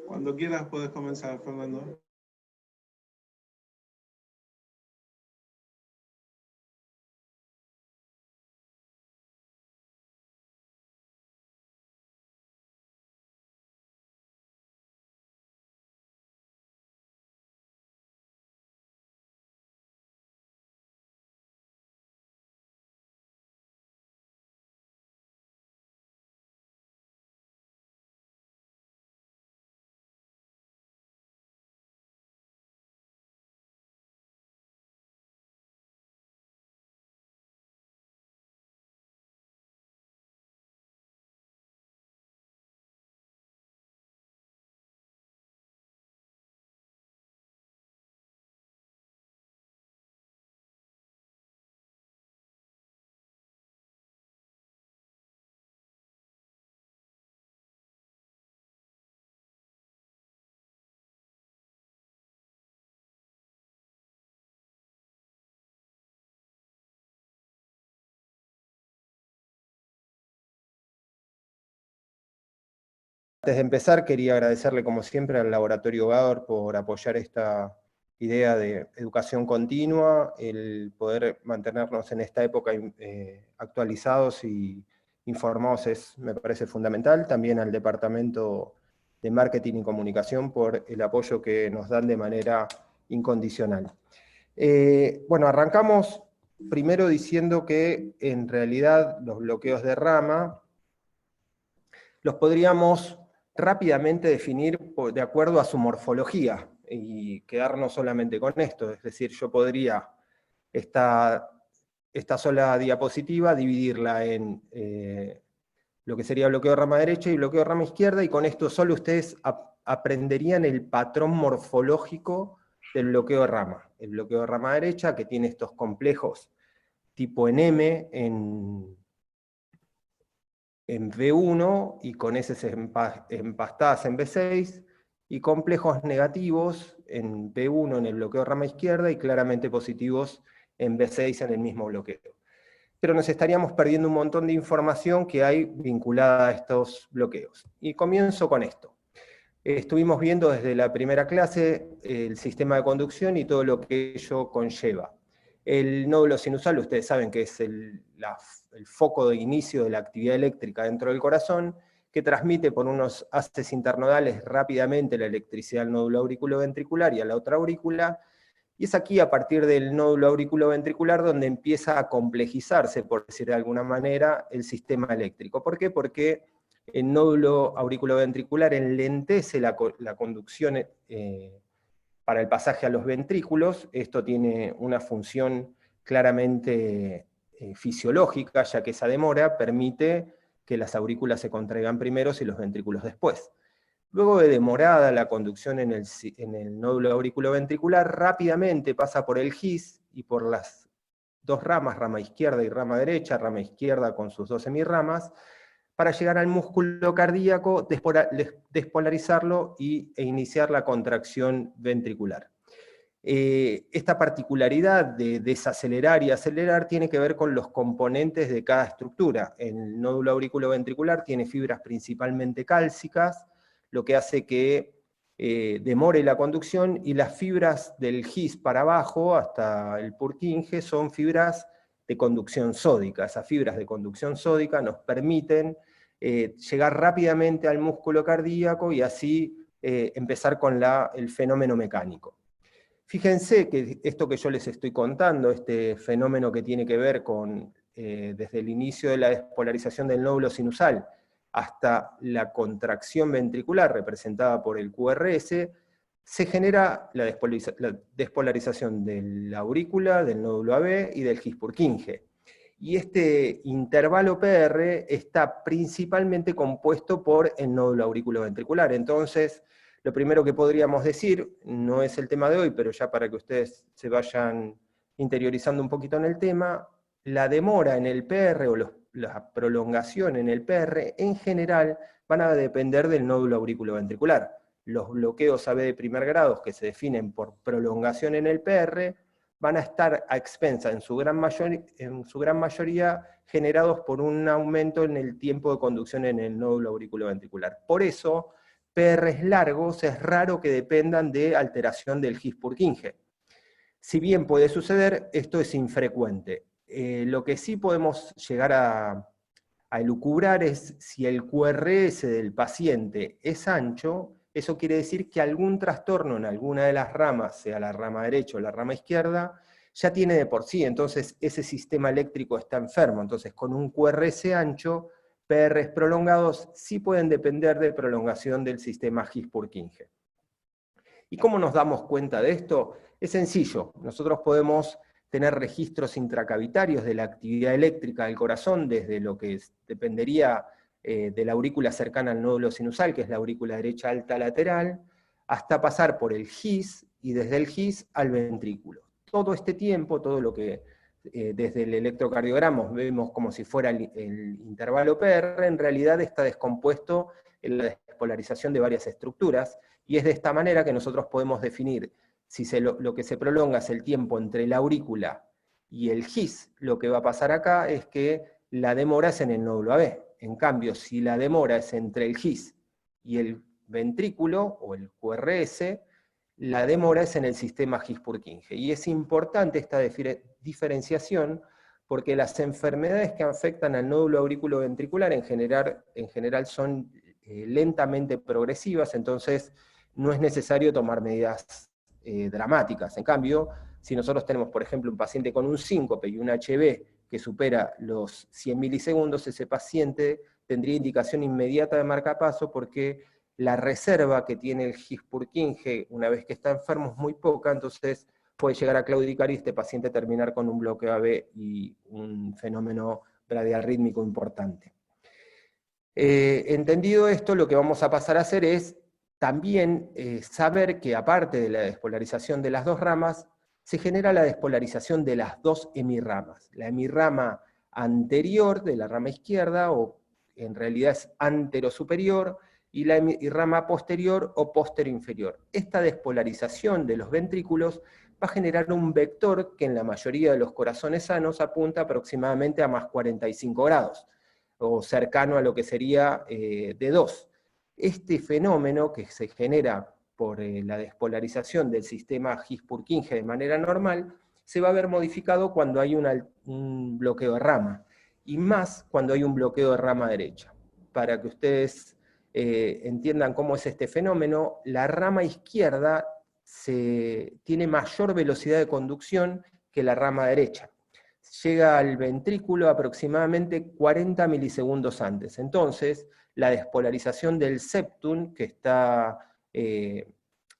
Cuando quieras puedes comenzar, Fernando. Antes de empezar, quería agradecerle como siempre al Laboratorio Gador por apoyar esta idea de educación continua, el poder mantenernos en esta época actualizados y informados me parece fundamental. También al Departamento de Marketing y Comunicación por el apoyo que nos dan de manera incondicional. Bueno, arrancamos primero diciendo que en realidad los bloqueos de rama los podríamos rápidamente definir de acuerdo a su morfología y quedarnos solamente con esto. Es decir, yo podría esta sola diapositiva dividirla en lo que sería bloqueo de rama derecha y bloqueo de rama izquierda, y con esto solo ustedes aprenderían el patrón morfológico del bloqueo de rama. El bloqueo de rama derecha, que tiene estos complejos tipo en M, en V1 y con heces empastadas en V6, y complejos negativos en V1 en el bloqueo rama izquierda y claramente positivos en V6 en el mismo bloqueo. Pero nos estaríamos perdiendo un montón de información que hay vinculada a estos bloqueos. Y comienzo con esto. Estuvimos viendo desde la primera clase el sistema de conducción y todo lo que ello conlleva. El nódulo sinusal, ustedes saben que es el foco de inicio de la actividad eléctrica dentro del corazón, que transmite por unos haces internodales rápidamente la electricidad al nódulo auriculoventricular y a la otra aurícula, y es aquí, a partir del nódulo auriculoventricular, donde empieza a complejizarse, por decir de alguna manera, el sistema eléctrico. ¿Por qué? Porque el nódulo auriculoventricular enlentece la conducción para el pasaje a los ventrículos. Esto tiene una función claramente fisiológica, ya que esa demora permite que las aurículas se contraigan primero y los ventrículos después. Luego de demorada la conducción en el nódulo auriculoventricular, rápidamente pasa por el GIS y por las dos ramas, rama izquierda y rama derecha, rama izquierda con sus dos semirramas, para llegar al músculo cardíaco, despolarizarlo e iniciar la contracción ventricular. Esta particularidad de desacelerar y acelerar tiene que ver con los componentes de cada estructura. El nódulo auriculoventricular tiene fibras principalmente cálcicas, lo que hace que demore la conducción, y las fibras del GIS para abajo, hasta el Purkinje, son fibras de conducción sódica. Esas fibras de conducción sódica nos permiten llegar rápidamente al músculo cardíaco y así empezar con el fenómeno mecánico. Fíjense que esto que yo les estoy contando, este fenómeno que tiene que ver con desde el inicio de la despolarización del nódulo sinusal hasta la contracción ventricular representada por el QRS, se genera la despolarización de la aurícula, del nódulo AB y del GIS-Purkinje. Y este intervalo PR está principalmente compuesto por el nódulo auriculoventricular. Entonces, lo primero que podríamos decir, no es el tema de hoy, pero ya para que ustedes se vayan interiorizando un poquito en el tema, la demora en el PR o la prolongación en el PR en general van a depender del nódulo auriculoventricular. Los bloqueos AB de primer grado, que se definen por prolongación en el PR, van a estar a expensa en su gran mayoría generados por un aumento en el tiempo de conducción en el nódulo auriculoventricular. Por eso, PRs largos es raro que dependan de alteración del His-Purkinje. Si bien puede suceder, esto es infrecuente. Lo que sí podemos llegar a elucubrar es si el QRS del paciente es ancho, eso quiere decir que algún trastorno en alguna de las ramas, sea la rama derecha o la rama izquierda, ya tiene de por sí, entonces ese sistema eléctrico está enfermo. Entonces con un QRS ancho, PRs prolongados sí pueden depender de prolongación del sistema His-Purkinje. ¿Y cómo nos damos cuenta de esto? Es sencillo, nosotros podemos tener registros intracavitarios de la actividad eléctrica del corazón, desde lo que dependería de la aurícula cercana al nódulo sinusal, que es la aurícula derecha alta lateral, hasta pasar por el GIS, y desde el GIS al ventrículo. Todo este tiempo, todo lo que desde el electrocardiograma vemos como si fuera el intervalo PR, en realidad está descompuesto en la despolarización de varias estructuras, y es de esta manera que nosotros podemos definir si lo que se prolonga es el tiempo entre la aurícula y el GIS. Lo que va a pasar acá es que la demora es en el nódulo AB. En cambio, si la demora es entre el GIS y el ventrículo, o el QRS, la demora es en el sistema His-Purkinje. Y es importante esta diferenciación porque las enfermedades que afectan al nódulo auriculoventricular en general son lentamente progresivas, entonces no es necesario tomar medidas dramáticas. En cambio, si nosotros tenemos, por ejemplo, un paciente con un síncope y un HB que supera los 100 milisegundos, ese paciente tendría indicación inmediata de marcapaso porque la reserva que tiene el His-Purkinje una vez que está enfermo es muy poca, entonces puede llegar a claudicar y este paciente terminar con un bloqueo AB y un fenómeno bradiarrítmico importante. Entendido esto, lo que vamos a pasar a hacer es también saber que aparte de la despolarización de las dos ramas, se genera la despolarización de las dos hemirramas. La hemirrama anterior de la rama izquierda, o en realidad es anterosuperior, y la hemirrama posterior o posterior-inferior. Esta despolarización de los ventrículos va a generar un vector que en la mayoría de los corazones sanos apunta aproximadamente a más 45 grados, o cercano a lo que sería de 2. Este fenómeno que se genera por la despolarización del sistema His-Purkinje de manera normal, se va a ver modificado cuando hay un bloqueo de rama, y más cuando hay un bloqueo de rama derecha. Para que ustedes entiendan cómo es este fenómeno, la rama izquierda tiene mayor velocidad de conducción que la rama derecha. Llega al ventrículo aproximadamente 40 milisegundos antes. Entonces, la despolarización del septum, que está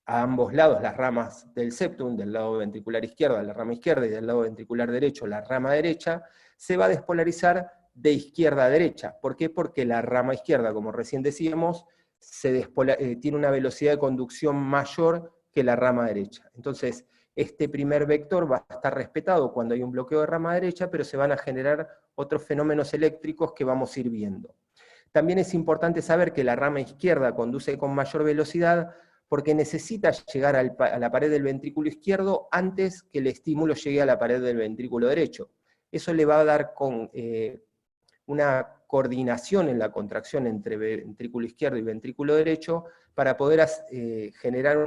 a ambos lados, las ramas del septum, del lado ventricular izquierdo, la rama izquierda, y del lado ventricular derecho, la rama derecha, se va a despolarizar de izquierda a derecha. ¿Por qué? Porque la rama izquierda, como recién decíamos, tiene una velocidad de conducción mayor que la rama derecha. Entonces, este primer vector va a estar respetado cuando hay un bloqueo de rama derecha, pero se van a generar otros fenómenos eléctricos que vamos a ir viendo. También es importante saber que la rama izquierda conduce con mayor velocidad porque necesita llegar a la pared del ventrículo izquierdo antes que el estímulo llegue a la pared del ventrículo derecho. Eso le va a dar una coordinación en la contracción entre ventrículo izquierdo y ventrículo derecho para poder generar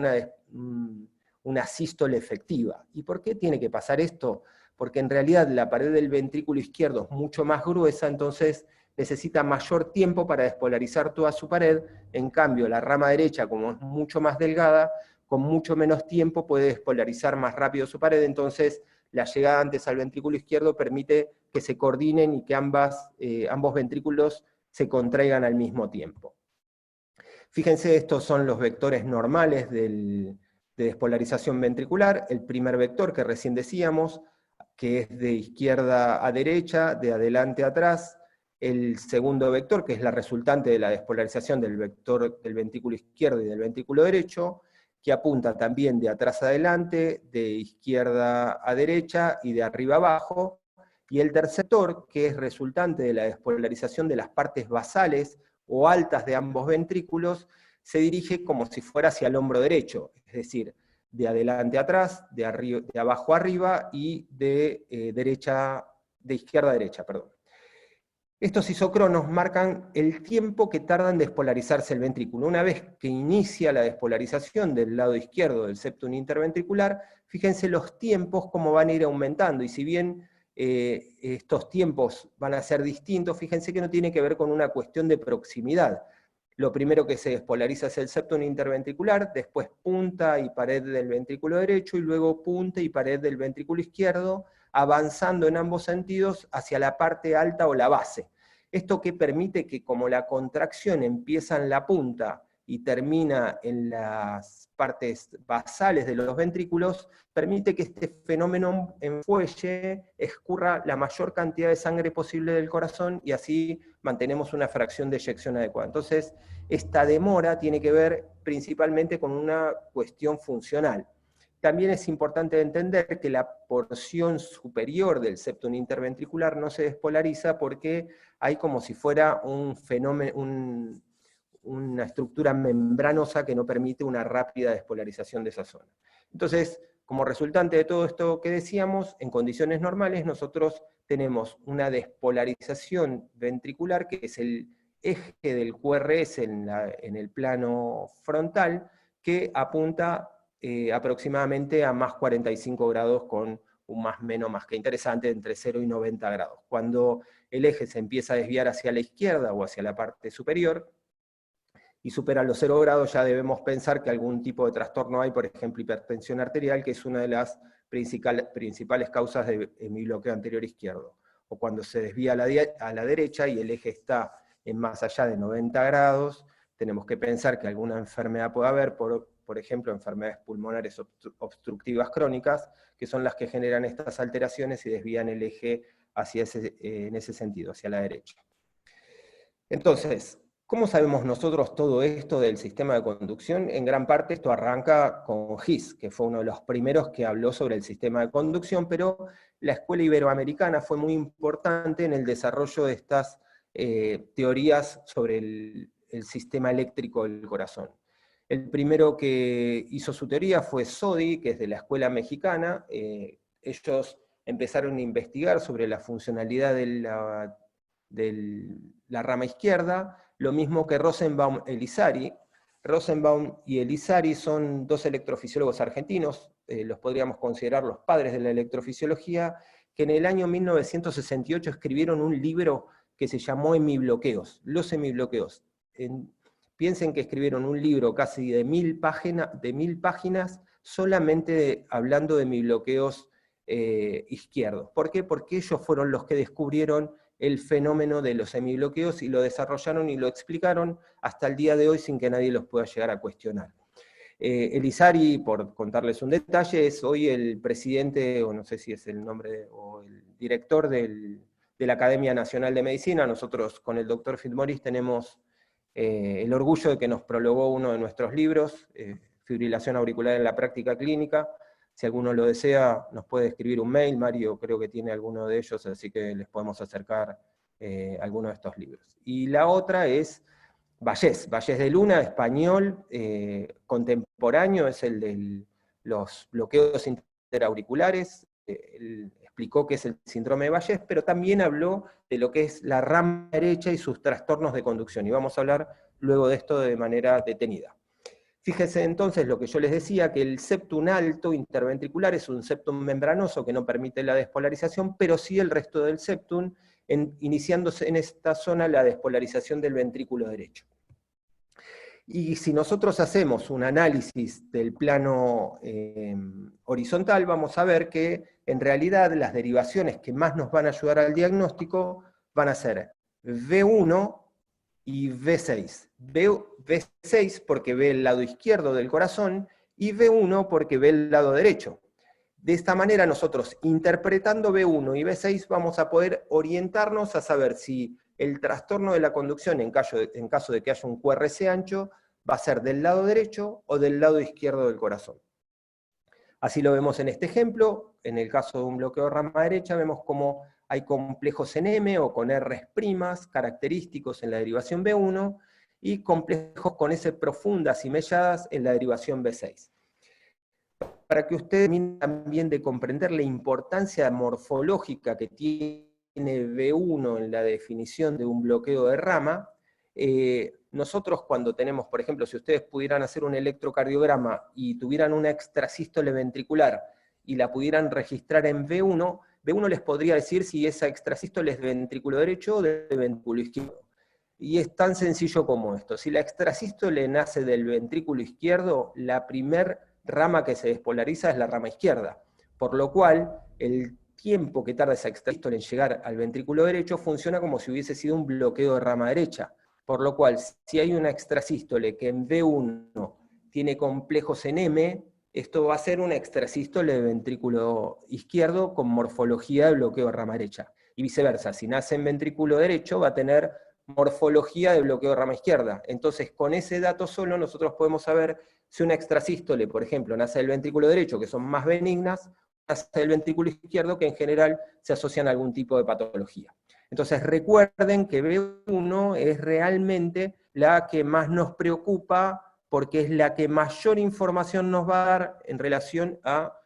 una sístole efectiva. ¿Y por qué tiene que pasar esto? Porque en realidad la pared del ventrículo izquierdo es mucho más gruesa, entonces necesita mayor tiempo para despolarizar toda su pared. En cambio, la rama derecha, como es mucho más delgada, con mucho menos tiempo puede despolarizar más rápido su pared, entonces la llegada antes al ventrículo izquierdo permite que se coordinen y que ambos ventrículos se contraigan al mismo tiempo. Fíjense, estos son los vectores normales de despolarización ventricular. El primer vector que recién decíamos, que es de izquierda a derecha, de adelante a atrás. El segundo vector, que es la resultante de la despolarización del vector del ventrículo izquierdo y del ventrículo derecho, que apunta también de atrás a adelante, de izquierda a derecha y de arriba a abajo. Y el tercer vector, que es resultante de la despolarización de las partes basales o altas de ambos ventrículos, se dirige como si fuera hacia el hombro derecho, es decir, de adelante a atrás, de abajo a arriba y de izquierda a derecha, perdón. Estos isocronos marcan el tiempo que tarda en despolarizarse el ventrículo. Una vez que inicia la despolarización del lado izquierdo del septum interventricular, fíjense los tiempos cómo van a ir aumentando, y si bien estos tiempos van a ser distintos, fíjense que no tiene que ver con una cuestión de proximidad. Lo primero que se despolariza es el septum interventricular, después punta y pared del ventrículo derecho, y luego punta y pared del ventrículo izquierdo, avanzando en ambos sentidos hacia la parte alta o la base. Esto que permite que, como la contracción empieza en la punta y termina en las partes basales de los ventrículos, permite que este fenómeno en fuelle escurra la mayor cantidad de sangre posible del corazón, y así mantenemos una fracción de eyección adecuada. Entonces, esta demora tiene que ver principalmente con una cuestión funcional. También es importante entender que la porción superior del septum interventricular no se despolariza porque hay como si fuera un fenómeno, una estructura membranosa que no permite una rápida despolarización de esa zona. Entonces, como resultante de todo esto que decíamos, en condiciones normales nosotros tenemos una despolarización ventricular, que es el eje del QRS en el plano frontal, que apunta aproximadamente a más 45 grados, con un más menos más que interesante entre 0 y 90 grados. Cuando el eje se empieza a desviar hacia la izquierda o hacia la parte superior, y supera los 0 grados, ya debemos pensar que algún tipo de trastorno hay, por ejemplo, hipertensión arterial, que es una de las principales causas de hemibloqueo anterior izquierdo. O cuando se desvía a la derecha y el eje está en más allá de 90 grados, tenemos que pensar que alguna enfermedad puede haber, por ejemplo, enfermedades pulmonares obstructivas crónicas, que son las que generan estas alteraciones y desvían el eje en ese sentido, hacia la derecha. Entonces, ¿cómo sabemos nosotros todo esto del sistema de conducción? En gran parte esto arranca con His, que fue uno de los primeros que habló sobre el sistema de conducción, pero la escuela iberoamericana fue muy importante en el desarrollo de estas teorías sobre el sistema eléctrico del corazón. El primero que hizo su teoría fue Sodi, que es de la escuela mexicana. Ellos empezaron a investigar sobre la funcionalidad de la rama izquierda, lo mismo que Rosenbaum e Elizari. Rosenbaum y Elizari son dos electrofisiólogos argentinos, los podríamos considerar los padres de la electrofisiología, que en el año 1968 escribieron un libro que se llamó Hemibloqueos, los hemibloqueos. Piensen que escribieron un libro casi de 1000 páginas solamente hablando de hemibloqueos izquierdos. ¿Por qué? Porque ellos fueron los que descubrieron el fenómeno de los hemibloqueos y lo desarrollaron y lo explicaron hasta el día de hoy sin que nadie los pueda llegar a cuestionar. Elizari, por contarles un detalle, es hoy el presidente, o no sé si es el nombre, o el director de la Academia Nacional de Medicina. Nosotros con el doctor Fitzmaurice tenemos el orgullo de que nos prologó uno de nuestros libros, Fibrilación auricular en la práctica clínica. Si alguno lo desea, nos puede escribir un mail. Mario creo que tiene alguno de ellos, así que les podemos acercar alguno de estos libros. Y la otra es Vallés de Luna, español, contemporáneo, es el de los bloqueos interauriculares. Él explicó qué es el síndrome de Vallés, pero también habló de lo que es la rama derecha y sus trastornos de conducción, y vamos a hablar luego de esto de manera detenida. Fíjense entonces lo que yo les decía, que el septum alto interventricular es un septum membranoso que no permite la despolarización, pero sí el resto del septum, iniciándose en esta zona la despolarización del ventrículo derecho. Y si nosotros hacemos un análisis del plano horizontal, vamos a ver que en realidad las derivaciones que más nos van a ayudar al diagnóstico van a ser V1 y V6. V6 porque ve el lado izquierdo del corazón, y V1 porque ve el lado derecho. De esta manera nosotros, interpretando V1 y V6, vamos a poder orientarnos a saber si el trastorno de la conducción, en caso de que haya un QRS ancho, va a ser del lado derecho o del lado izquierdo del corazón. Así lo vemos en este ejemplo. En el caso de un bloqueo de rama derecha, vemos cómo hay complejos en M o con R's primas, característicos en la derivación B1, y complejos con S profundas y melladas en la derivación B6. Para que ustedes terminen también de comprender la importancia morfológica que tiene tiene V1 en la definición de un bloqueo de rama, nosotros cuando tenemos, por ejemplo, si ustedes pudieran hacer un electrocardiograma y tuvieran una extrasístole ventricular y la pudieran registrar en V1, V1 les podría decir si esa extrasístole es de ventrículo derecho o de ventrículo izquierdo. Y es tan sencillo como esto. Si la extrasístole nace del ventrículo izquierdo, la primer rama que se despolariza es la rama izquierda. Por lo cual, el tiempo que tarda esa extrasístole en llegar al ventrículo derecho funciona como si hubiese sido un bloqueo de rama derecha. Por lo cual, si hay una extrasístole que en V1 tiene complejos en M, esto va a ser una extrasístole de ventrículo izquierdo con morfología de bloqueo de rama derecha. Y viceversa, si nace en ventrículo derecho va a tener morfología de bloqueo de rama izquierda. Entonces, con ese dato solo nosotros podemos saber si una extrasístole, por ejemplo, nace del ventrículo derecho, que son más benignas, nace del ventrículo izquierdo, que en general se asocian a algún tipo de patología. Entonces recuerden que V1 es realmente la que más nos preocupa porque es la que mayor información nos va a dar en relación a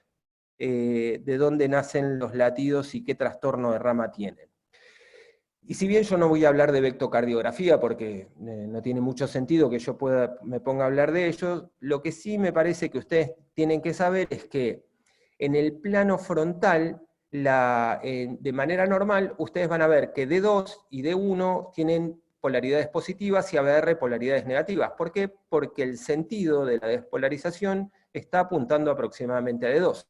de dónde nacen los latidos y qué trastorno de rama tienen. Y si bien yo no voy a hablar de vectocardiografía porque no tiene mucho sentido que yo me ponga a hablar de ello, lo que sí me parece que ustedes tienen que saber es que en el plano frontal, de manera normal, ustedes van a ver que D2 y D1 tienen polaridades positivas y ABR polaridades negativas. ¿Por qué? Porque el sentido de la despolarización está apuntando aproximadamente a D2.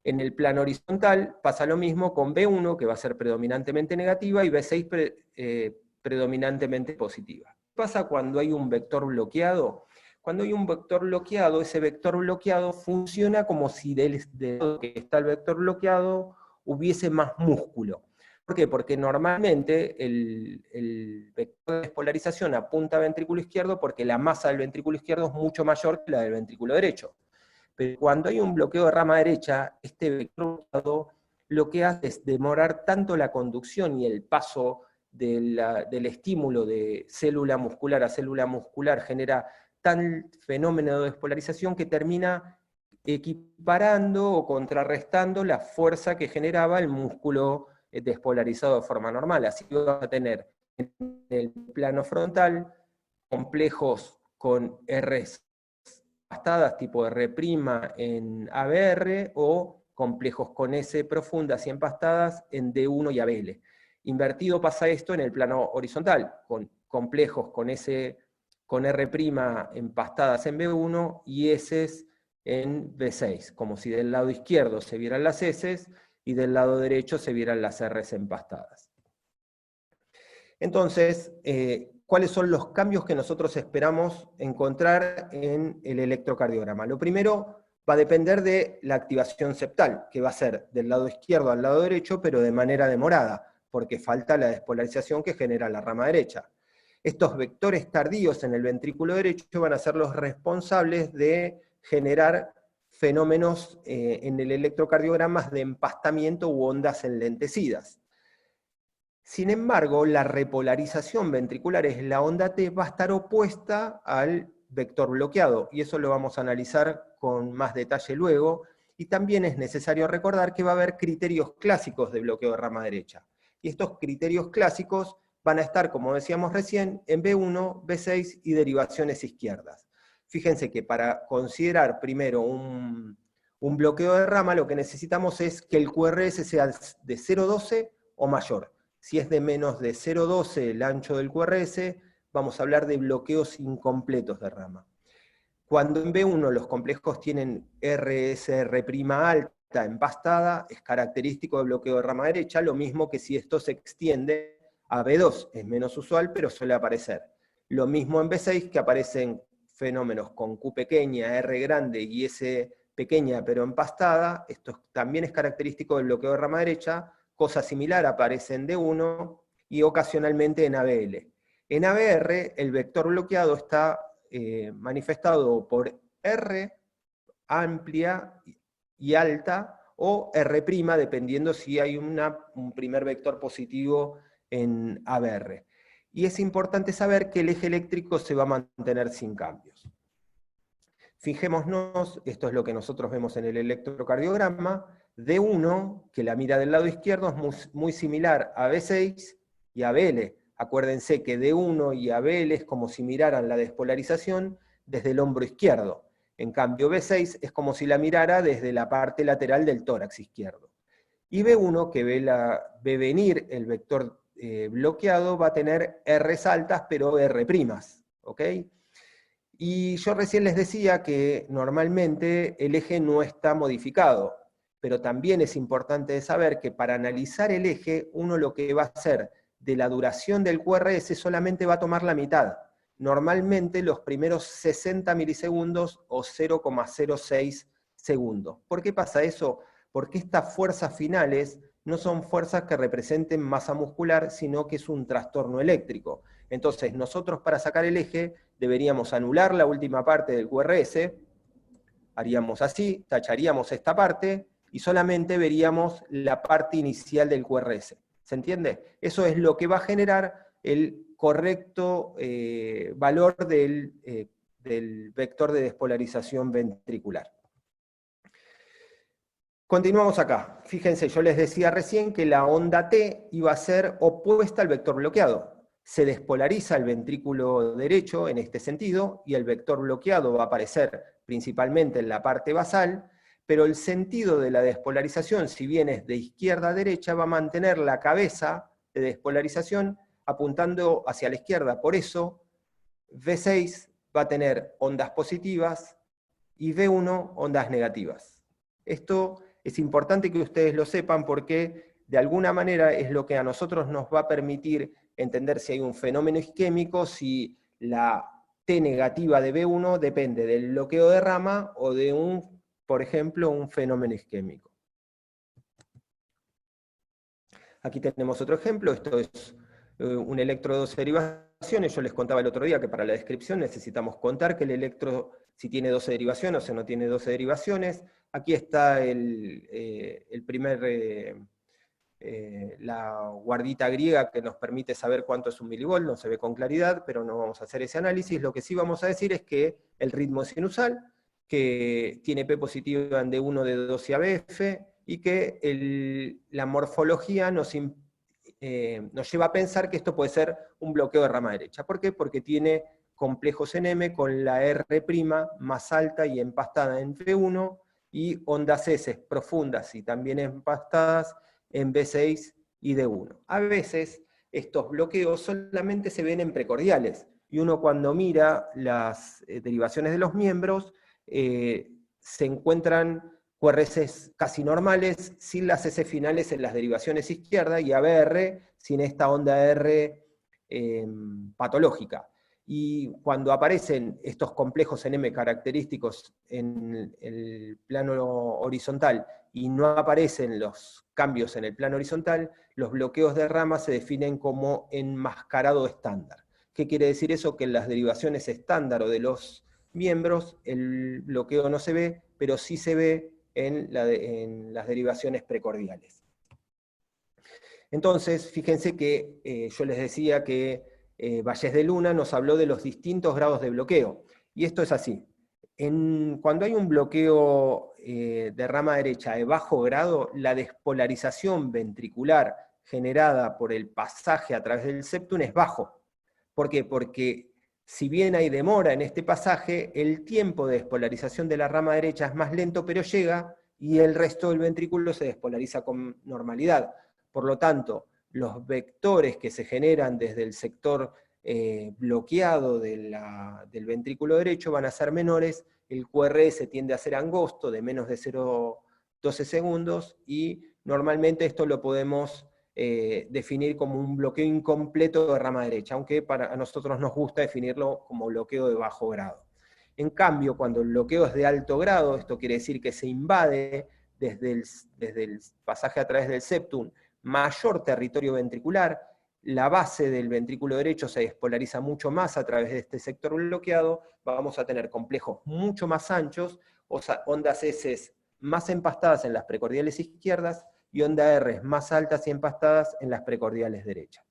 En el plano horizontal pasa lo mismo con B1, que va a ser predominantemente negativa, y B6 predominantemente positiva. ¿Qué pasa cuando hay un vector bloqueado? Cuando hay un vector bloqueado, ese vector bloqueado funciona como si del lado que está el vector bloqueado hubiese más músculo. ¿Por qué? Porque normalmente el vector de despolarización apunta a ventrículo izquierdo porque la masa del ventrículo izquierdo es mucho mayor que la del ventrículo derecho. Pero cuando hay un bloqueo de rama derecha, este vector bloqueado lo que hace es demorar tanto la conducción y el paso del estímulo de célula muscular a célula muscular, genera tal fenómeno de despolarización que termina equiparando o contrarrestando la fuerza que generaba el músculo despolarizado de forma normal. Así que vamos a tener en el plano frontal complejos con Rs empastadas tipo R' en ABR o complejos con S profundas y empastadas en D1 y ABL. Invertido pasa esto en el plano horizontal, con complejos con R' empastadas en B1 y S en B6, como si del lado izquierdo se vieran las S y del lado derecho se vieran las R's empastadas. Entonces, ¿cuáles son los cambios que nosotros esperamos encontrar en el electrocardiograma? Lo primero va a depender de la activación septal, que va a ser del lado izquierdo al lado derecho, pero de manera demorada, porque falta la despolarización que genera la rama derecha. Estos vectores tardíos en el ventrículo derecho van a ser los responsables de generar fenómenos en el electrocardiograma de empastamiento u ondas enlentecidas. Sin embargo, la repolarización ventricular es la onda T, va a estar opuesta al vector bloqueado, y eso lo vamos a analizar con más detalle luego, y también es necesario recordar que va a haber criterios clásicos de bloqueo de rama derecha, y estos criterios clásicos van a estar, como decíamos recién, en B1, B6 y derivaciones izquierdas. Fíjense que para considerar primero un bloqueo de rama, lo que necesitamos es que el QRS sea de 0,12 o mayor. Si es de menos de 0,12 el ancho del QRS, vamos a hablar de bloqueos incompletos de rama. Cuando en B1 los complejos tienen RSR' alta empastada, es característico de bloqueo de rama derecha, lo mismo que si esto se extiende a B2, es menos usual, pero suele aparecer. Lo mismo en B6, que aparecen fenómenos con Q pequeña, R grande y S pequeña pero empastada, esto también es característico del bloqueo de rama derecha. Cosa similar aparece en D1 y ocasionalmente en ABL. En ABR el vector bloqueado está manifestado por R amplia y alta o R', dependiendo si hay un primer vector positivo en ABR. Y es importante saber que el eje eléctrico se va a mantener sin cambios. Fijémonos, esto es lo que nosotros vemos en el electrocardiograma, D1, que la mira del lado izquierdo, es muy similar a B6 y a BL. Acuérdense que D1 y ABL es como si miraran la despolarización desde el hombro izquierdo. En cambio, B6 es como si la mirara desde la parte lateral del tórax izquierdo. Y B1, que ve venir el vector bloqueado, va a tener R altas, pero R primas, ¿ok? Y yo recién les decía que normalmente el eje no está modificado, pero también es importante saber que para analizar el eje, uno lo que va a hacer de la duración del QRS solamente va a tomar la mitad. Normalmente los primeros 60 milisegundos o 0,06 segundos. ¿Por qué pasa eso? Porque estas fuerzas finales no son fuerzas que representen masa muscular, sino que es un trastorno eléctrico. Entonces, nosotros para sacar el eje deberíamos anular la última parte del QRS, haríamos así, tacharíamos esta parte, y solamente veríamos la parte inicial del QRS. ¿Se entiende? Eso es lo que va a generar el correcto valor del vector de despolarización ventricular. Continuamos acá. Fíjense, yo les decía recién que la onda T iba a ser opuesta al vector bloqueado. Se despolariza el ventrículo derecho en este sentido, y el vector bloqueado va a aparecer principalmente en la parte basal, pero el sentido de la despolarización, si bien es de izquierda a derecha, va a mantener la cabeza de despolarización apuntando hacia la izquierda. Por eso, V6 va a tener ondas positivas y V1 ondas negativas. Esto es importante que ustedes lo sepan porque de alguna manera es lo que a nosotros nos va a permitir entender si hay un fenómeno isquémico, si la T negativa de B1 depende del bloqueo de rama o de por ejemplo, un fenómeno isquémico. Aquí tenemos otro ejemplo, esto es un electro de 12 derivaciones. Yo les contaba el otro día que para la descripción necesitamos contar que el electro, si tiene 12 derivaciones o no tiene 12 derivaciones. Aquí está la guardita griega que nos permite saber cuánto es un milivolt, no se ve con claridad, pero no vamos a hacer ese análisis. Lo que sí vamos a decir es que el ritmo es sinusal, que tiene P positiva en D1, D2 y ABF, y que la morfología nos lleva a pensar que esto puede ser un bloqueo de rama derecha. ¿Por qué? Porque tiene complejos en M con la R' más alta y empastada en V1, y ondas S profundas y también empastadas en B6 y D1. A veces estos bloqueos solamente se ven en precordiales, y uno cuando mira las derivaciones de los miembros, se encuentran QRS casi normales, sin las S finales en las derivaciones izquierda, y ABR sin esta onda R patológica. Y cuando aparecen estos complejos en M característicos en el plano horizontal y no aparecen los cambios en el plano horizontal, los bloqueos de rama se definen como enmascarado estándar. ¿Qué quiere decir eso? Que en las derivaciones estándar o de los miembros el bloqueo no se ve, pero sí se ve en las derivaciones precordiales. Entonces, fíjense que yo les decía que Valles de Luna nos habló de los distintos grados de bloqueo, y esto es así. Cuando hay un bloqueo de rama derecha de bajo grado, la despolarización ventricular generada por el pasaje a través del septum es bajo. ¿Por qué? Porque si bien hay demora en este pasaje, el tiempo de despolarización de la rama derecha es más lento, pero llega, y el resto del ventrículo se despolariza con normalidad. Por lo tanto, los vectores que se generan desde el sector bloqueado del ventrículo derecho van a ser menores, el QRS tiende a ser angosto, de menos de 0,12 segundos, y normalmente esto lo podemos definir como un bloqueo incompleto de rama derecha, aunque a nosotros nos gusta definirlo como bloqueo de bajo grado. En cambio, cuando el bloqueo es de alto grado, esto quiere decir que se invade desde el pasaje a través del septum mayor territorio ventricular, la base del ventrículo derecho se despolariza mucho más a través de este sector bloqueado, vamos a tener complejos mucho más anchos, ondas S más empastadas en las precordiales izquierdas, y ondas R más altas y empastadas en las precordiales derechas.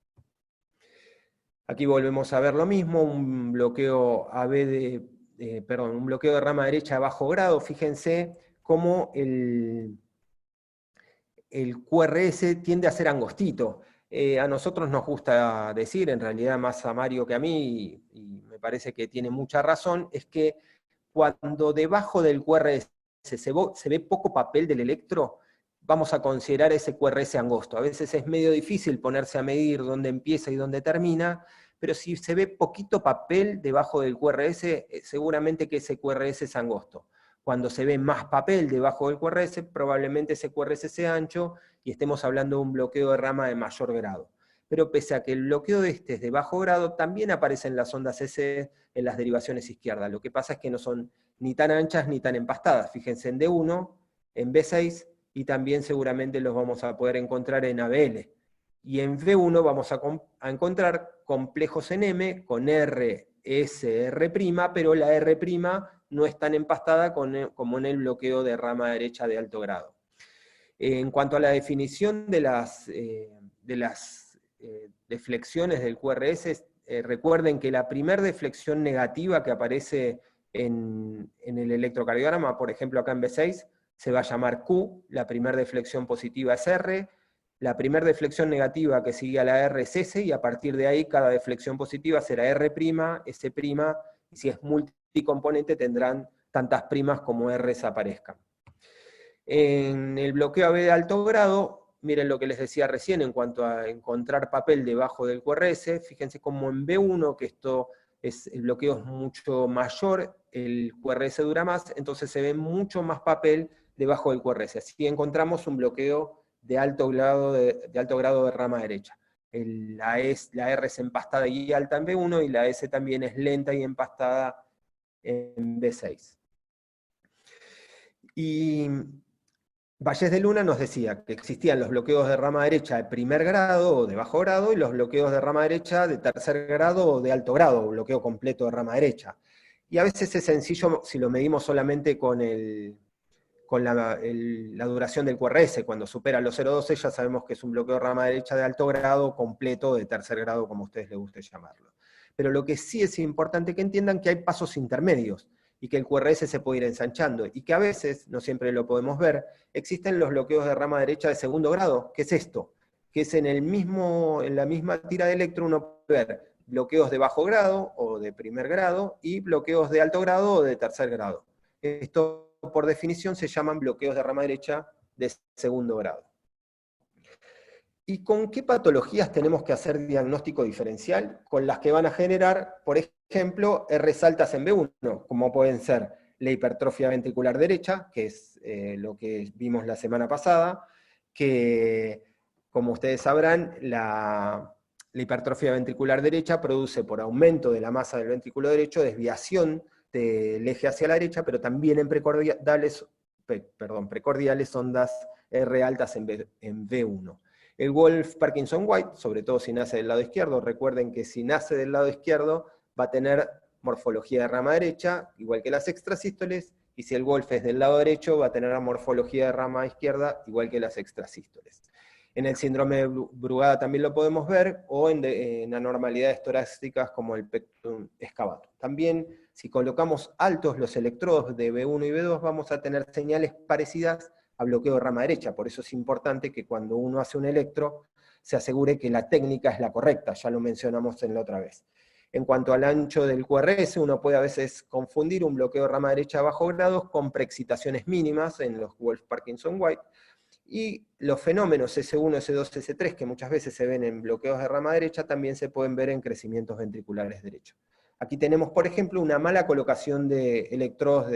Aquí volvemos a ver lo mismo, un bloqueo un bloqueo de rama derecha a bajo grado. Fíjense cómo el QRS tiende a ser angostito. A nosotros nos gusta decir, en realidad más a Mario que a mí, y me parece que tiene mucha razón, es que cuando debajo del QRS se ve poco papel del electro, vamos a considerar ese QRS angosto. A veces es medio difícil ponerse a medir dónde empieza y dónde termina, pero si se ve poquito papel debajo del QRS, seguramente que ese QRS es angosto. Cuando se ve más papel debajo del QRS, probablemente ese QRS sea ancho y estemos hablando de un bloqueo de rama de mayor grado. Pero pese a que el bloqueo de este es de bajo grado, también aparecen las ondas S en las derivaciones izquierdas. Lo que pasa es que no son ni tan anchas ni tan empastadas. Fíjense en D1, en B6, y también seguramente los vamos a poder encontrar en ABL. Y en V1 vamos a encontrar complejos en M con R, S, R', pero la R' no es tan empastada como en el bloqueo de rama derecha de alto grado. En cuanto a la definición de las deflexiones del QRS, recuerden que la primera deflexión negativa que aparece en el electrocardiograma, por ejemplo acá en B6, se va a llamar Q, la primera deflexión positiva es R, la primera deflexión negativa que sigue a la R es S, y a partir de ahí cada deflexión positiva será R', S', y si es multicomponente tendrán tantas primas como R's aparezcan. En el bloqueo AB de alto grado, miren lo que les decía recién en cuanto a encontrar papel debajo del QRS, fíjense como en B1, que el bloqueo es mucho mayor, el QRS dura más, entonces se ve mucho más papel debajo del QRS. Así encontramos un bloqueo de alto grado de rama derecha. La R es empastada y alta en B1, y la S también es lenta y empastada en B6. Y Valles de Luna nos decía que existían los bloqueos de rama derecha de primer grado o de bajo grado, y los bloqueos de rama derecha de tercer grado o de alto grado, o bloqueo completo de rama derecha. Y a veces es sencillo si lo medimos solamente con la duración del QRS. Cuando supera los 0,12 ya sabemos que es un bloqueo de rama derecha de alto grado, completo, de tercer grado, como a ustedes les guste llamarlo. Pero lo que sí es importante que entiendan que hay pasos intermedios, y que el QRS se puede ir ensanchando, y que a veces, no siempre lo podemos ver, existen los bloqueos de rama derecha de segundo grado. ¿Qué es esto? Que es en la misma tira de electro uno puede ver bloqueos de bajo grado o de primer grado, y bloqueos de alto grado o de tercer grado. Esto, por definición, se llaman bloqueos de rama derecha de segundo grado. ¿Y con qué patologías tenemos que hacer diagnóstico diferencial? Con las que van a generar, por ejemplo, R's altas en B1, como pueden ser la hipertrofia ventricular derecha, que es lo que vimos la semana pasada, que, como ustedes sabrán, la hipertrofia ventricular derecha produce, por aumento de la masa del ventrículo derecho, desviación del eje hacia la derecha, pero también en precordiales ondas R altas en V1. El Wolff-Parkinson-White, sobre todo si nace del lado izquierdo, recuerden que si nace del lado izquierdo va a tener morfología de rama derecha, igual que las extrasístoles, y si el Wolff es del lado derecho va a tener morfología de rama izquierda, igual que las extrasístoles. En el síndrome de Brugada también lo podemos ver, o en anormalidades torácicas como el pectum excavatum. También, si colocamos altos los electrodos de B1 y B2, vamos a tener señales parecidas a bloqueo de rama derecha. Por eso es importante que cuando uno hace un electro, se asegure que la técnica es la correcta, ya lo mencionamos en la otra vez. En cuanto al ancho del QRS, uno puede a veces confundir un bloqueo de rama derecha a bajo grado con preexcitaciones mínimas en los Wolff-Parkinson-White, y los fenómenos S1, S2, S3, que muchas veces se ven en bloqueos de rama derecha, también se pueden ver en crecimientos ventriculares derechos. Aquí tenemos, por ejemplo, una mala colocación de electrodos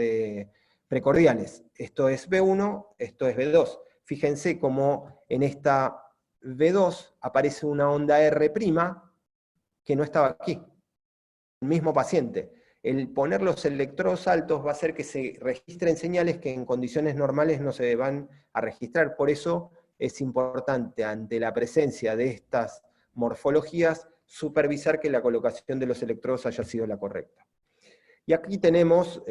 precordiales. Esto es B1, esto es B2. Fíjense cómo en esta B2 aparece una onda R' que no estaba aquí. El mismo paciente. El poner los electrodos altos va a hacer que se registren señales que en condiciones normales no se van a registrar. Por eso es importante, ante la presencia de estas morfologías, supervisar que la colocación de los electrodos haya sido la correcta. Y aquí tenemos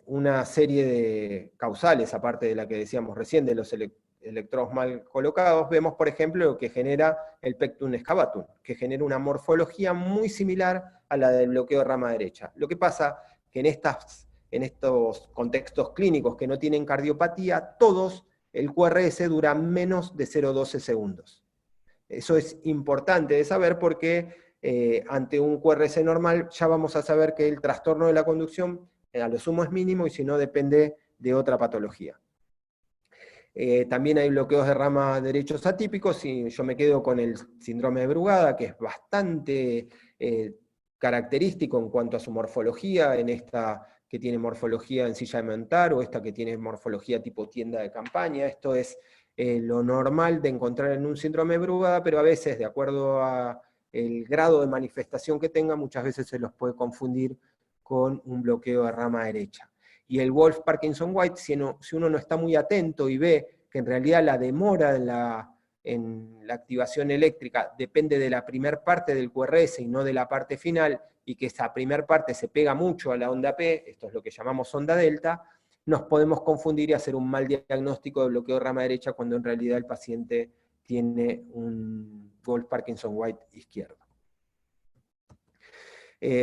una serie de causales, aparte de la que decíamos recién, de los electrodos mal colocados. Vemos, por ejemplo, lo que genera el pectum excavatum, que genera una morfología muy similar a la del bloqueo de rama derecha. Lo que pasa que en estos contextos clínicos que no tienen cardiopatía, todos el QRS dura menos de 0,12 segundos. Eso es importante de saber porque ante un QRS normal ya vamos a saber que el trastorno de la conducción a lo sumo es mínimo y si no depende de otra patología. También hay bloqueos de rama derechos atípicos, y yo me quedo con el síndrome de Brugada, que es bastante característico en cuanto a su morfología, en esta que tiene morfología en silla de montar, o esta que tiene morfología tipo tienda de campaña. Esto es lo normal de encontrar en un síndrome de Brugada, pero a veces, de acuerdo a el grado de manifestación que tenga, muchas veces se los puede confundir con un bloqueo de rama derecha. Y el Wolff-Parkinson-White, si uno no está muy atento y ve que en realidad la demora en la activación eléctrica depende de la primer parte del QRS y no de la parte final, y que esa primer parte se pega mucho a la onda P, esto es lo que llamamos onda delta, nos podemos confundir y hacer un mal diagnóstico de bloqueo de rama derecha cuando en realidad el paciente tiene un Wolff-Parkinson-White izquierdo.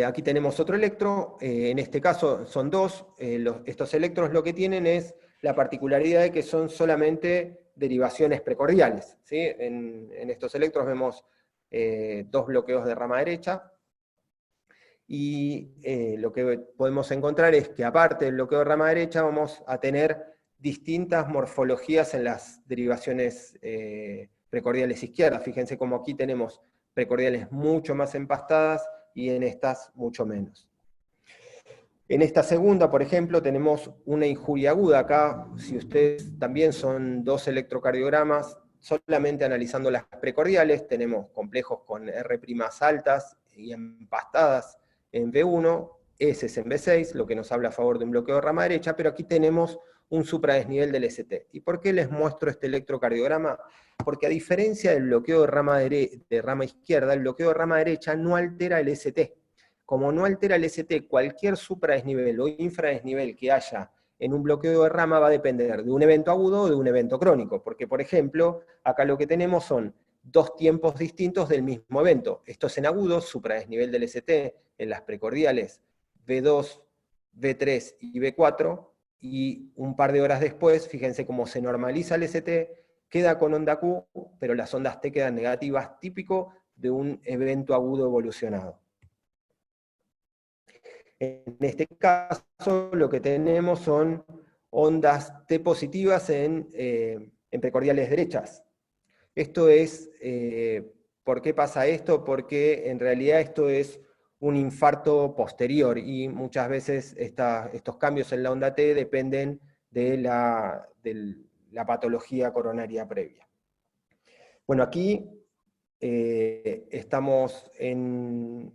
Aquí tenemos otro electro, en este caso son dos, estos electros lo que tienen es la particularidad de que son solamente derivaciones precordiales, ¿sí? En estos electros vemos dos bloqueos de rama derecha, y lo que podemos encontrar es que aparte del bloqueo de rama derecha vamos a tener distintas morfologías en las derivaciones precordiales izquierdas. Fíjense como aquí tenemos precordiales mucho más empastadas, y en estas mucho menos. En esta segunda, por ejemplo, tenemos una injuria aguda. Acá, si ustedes también son dos electrocardiogramas, solamente analizando las precordiales, tenemos complejos con R' altas y empastadas en V1, S en V6, lo que nos habla a favor de un bloqueo de rama derecha, pero aquí tenemos un supradesnivel del ST. ¿Y por qué les muestro este electrocardiograma? Porque a diferencia del bloqueo de rama izquierda, el bloqueo de rama derecha no altera el ST. Como no altera el ST, cualquier supradesnivel o infradesnivel que haya en un bloqueo de rama va a depender de un evento agudo o de un evento crónico, porque por ejemplo, acá lo que tenemos son dos tiempos distintos del mismo evento. Esto es en agudo, supradesnivel del ST, en las precordiales V2, V3 y V4, y un par de horas después, fíjense cómo se normaliza el ST, queda con onda Q, pero las ondas T quedan negativas, típico de un evento agudo evolucionado. En este caso, lo que tenemos son ondas T positivas en precordiales derechas. Esto es, ¿por qué pasa esto? Porque en realidad esto es un infarto posterior, y muchas veces estos cambios en la onda T dependen de la patología coronaria previa. Bueno, aquí estamos en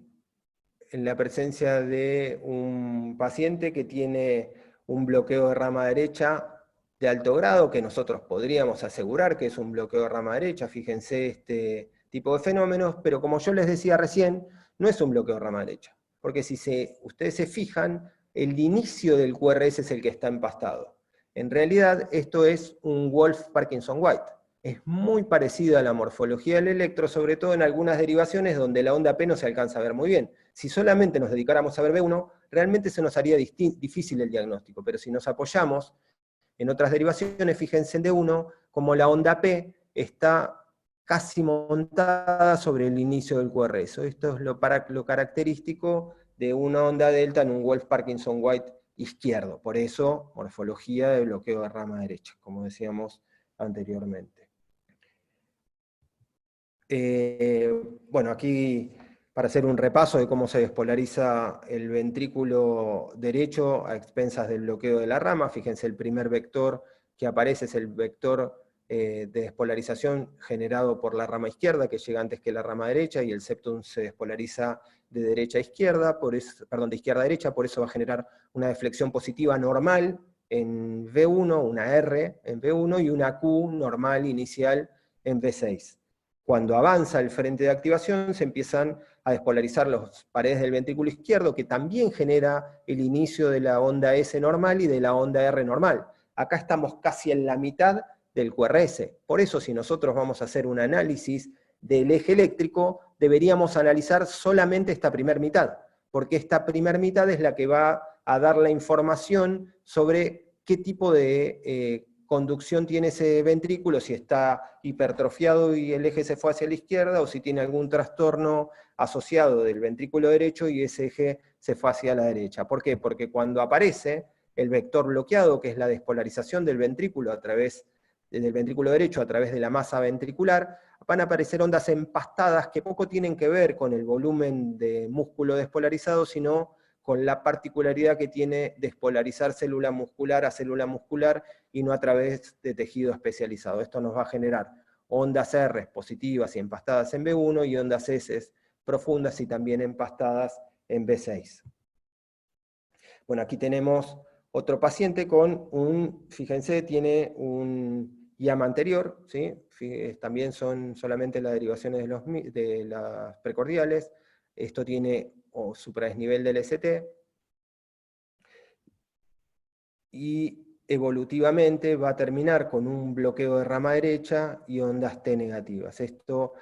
la presencia de un paciente que tiene un bloqueo de rama derecha de alto grado, que nosotros podríamos asegurar que es un bloqueo de rama derecha. Fíjense este tipo de fenómenos, pero como yo les decía recién, no es un bloqueo de rama derecha, porque si ustedes se fijan, el inicio del QRS es el que está empastado. En realidad esto es un Wolff-Parkinson-White. Es muy parecido a la morfología del electro, sobre todo en algunas derivaciones donde la onda P no se alcanza a ver muy bien. Si solamente nos dedicáramos a ver V1, realmente se nos haría difícil el diagnóstico, pero si nos apoyamos en otras derivaciones, fíjense en D1, como la onda P está casi montada sobre el inicio del QRS. Esto es lo característico de una onda delta en un Wolff-Parkinson-White izquierdo. Por eso, morfología de bloqueo de rama derecha, como decíamos anteriormente. Bueno, aquí para hacer un repaso de cómo se despolariza el ventrículo derecho a expensas del bloqueo de la rama. Fíjense, el primer vector que aparece es el vector de despolarización generado por la rama izquierda, que llega antes que la rama derecha, y el septum se despolariza de derecha a izquierda, de izquierda a derecha, por eso va a generar una deflexión positiva normal en V1, una R en V1 y una Q normal inicial en V6. Cuando avanza el frente de activación, se empiezan a despolarizar las paredes del ventrículo izquierdo, que también genera el inicio de la onda S normal y de la onda R normal. Acá estamos casi en la mitad del QRS. Por eso, si nosotros vamos a hacer un análisis del eje eléctrico, deberíamos analizar solamente esta primer mitad, porque esta primer mitad es la que va a dar la información sobre qué tipo de conducción tiene ese ventrículo, si está hipertrofiado y el eje se fue hacia la izquierda, o si tiene algún trastorno asociado del ventrículo derecho y ese eje se fue hacia la derecha. ¿Por qué? Porque cuando aparece el vector bloqueado, que es la despolarización del ventrículo del ventrículo derecho a través de la masa ventricular, van a aparecer ondas empastadas que poco tienen que ver con el volumen de músculo despolarizado, sino con la particularidad que tiene despolarizar célula muscular a célula muscular y no a través de tejido especializado. Esto nos va a generar ondas R positivas y empastadas en B1 y ondas S profundas y también empastadas en B6. Bueno, aquí tenemos otro paciente con fíjense, tiene un IAM anterior, ¿sí? También son solamente las derivaciones de las precordiales. Esto tiene supradesnivel del ST, y evolutivamente va a terminar con un bloqueo de rama derecha y ondas T negativas. Esto